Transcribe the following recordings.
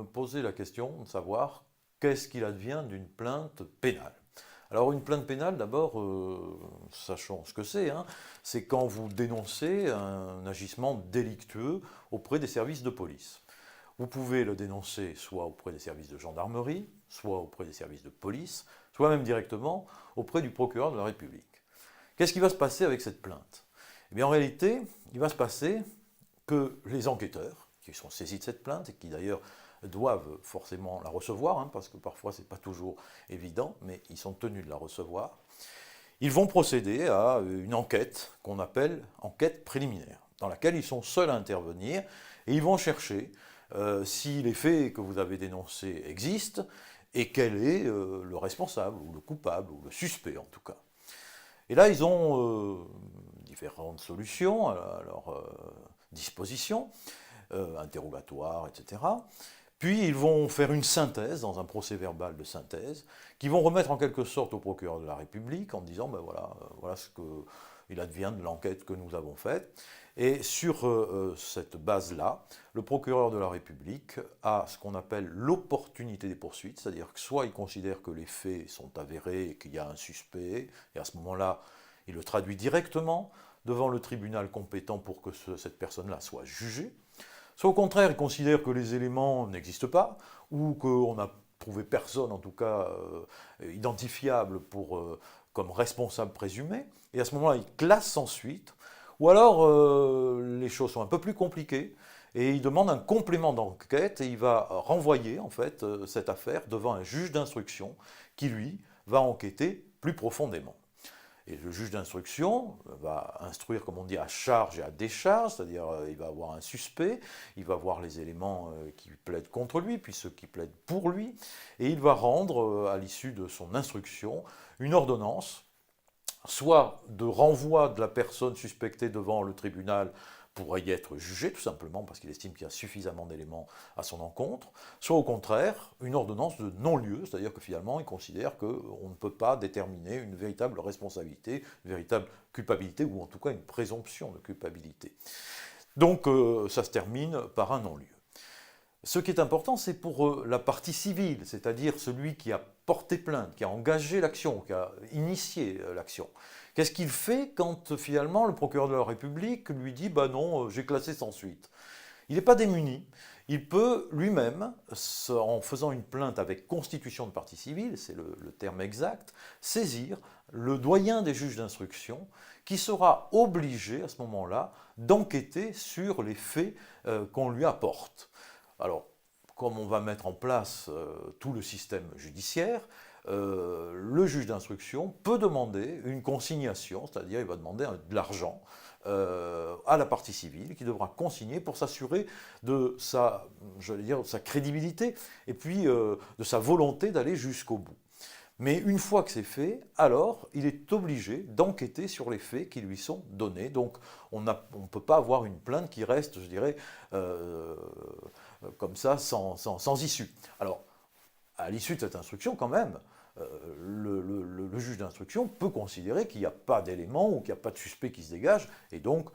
me poser la question de savoir qu'est-ce qu'il advient d'une plainte pénale. Alors une plainte pénale, d'abord, sachons ce que c'est quand vous dénoncez un agissement délictueux auprès des services de police. Vous pouvez le dénoncer soit auprès des services de gendarmerie, soit auprès des services de police, soit même directement auprès du procureur de la République. Qu'est-ce qui va se passer avec cette plainte? Eh bien, en réalité, il va se passer que les enquêteurs, qui sont saisis de cette plainte, et qui d'ailleurs doivent forcément la recevoir, parce que parfois ce n'est pas toujours évident, mais ils sont tenus de la recevoir, ils vont procéder à une enquête qu'on appelle enquête préliminaire, dans laquelle ils sont seuls à intervenir, et ils vont chercher si les faits que vous avez dénoncés existent, et quel est le responsable, ou le coupable, ou le suspect en tout cas. Et là, ils ont différentes solutions à leur disposition, interrogatoire, etc. Puis ils vont faire une synthèse, dans un procès-verbal de synthèse, qui vont remettre en quelque sorte au procureur de la République en disant, ben voilà ce qu'il advient de l'enquête que nous avons faite. Et sur cette base-là, le procureur de la République a ce qu'on appelle l'opportunité des poursuites, c'est-à-dire que soit il considère que les faits sont avérés et qu'il y a un suspect, et à ce moment-là, il le traduit directement devant le tribunal compétent pour que cette personne-là soit jugée, soit au contraire, il considère que les éléments n'existent pas, ou qu'on n'a trouvé personne, en tout cas identifiable comme responsable présumé, et à ce moment-là, il classe sans suite. Ou alors, les choses sont un peu plus compliquées, et il demande un complément d'enquête, et il va renvoyer, en fait, cette affaire devant un juge d'instruction, qui, lui, va enquêter plus profondément. Et le juge d'instruction va instruire, comme on dit, à charge et à décharge, c'est-à-dire il va avoir un suspect, il va voir les éléments qui plaident contre lui, puis ceux qui plaident pour lui, et il va rendre, à l'issue de son instruction, une ordonnance, soit de renvoi de la personne suspectée devant le tribunal pour y être jugé, tout simplement parce qu'il estime qu'il y a suffisamment d'éléments à son encontre, soit au contraire, une ordonnance de non-lieu, c'est-à-dire que finalement, il considère qu'on ne peut pas déterminer une véritable responsabilité, une véritable culpabilité, ou en tout cas une présomption de culpabilité. Donc, ça se termine par un non-lieu. Ce qui est important, c'est pour la partie civile, c'est-à-dire celui qui a porté plainte, qui a engagé l'action, qui a initié l'action. Qu'est-ce qu'il fait quand finalement le procureur de la République lui dit « bah non, j'ai classé sans suite ». Il n'est pas démuni, il peut lui-même, en faisant une plainte avec constitution de partie civile, c'est le terme exact, saisir le doyen des juges d'instruction qui sera obligé à ce moment-là d'enquêter sur les faits qu'on lui apporte. Alors, comme on va mettre en place tout le système judiciaire, le juge d'instruction peut demander une consignation, c'est-à-dire il va demander de l'argent à la partie civile qui devra consigner pour s'assurer de sa crédibilité et puis de sa volonté d'aller jusqu'au bout. Mais une fois que c'est fait, alors il est obligé d'enquêter sur les faits qui lui sont donnés. Donc on ne peut pas avoir une plainte qui reste, je dirais, comme ça, sans issue. Alors, à l'issue de cette instruction, quand même, le juge d'instruction peut considérer qu'il n'y a pas d'éléments ou qu'il n'y a pas de suspect qui se dégage, et donc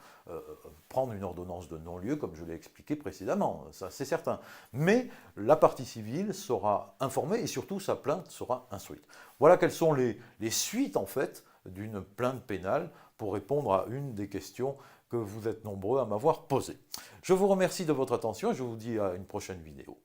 prendre une ordonnance de non-lieu, comme je l'ai expliqué précédemment, ça c'est certain. Mais la partie civile sera informée, et surtout sa plainte sera instruite. Voilà quelles sont les suites, en fait, d'une plainte pénale, pour répondre à une des questions que vous êtes nombreux à m'avoir posées. Je vous remercie de votre attention, et je vous dis à une prochaine vidéo.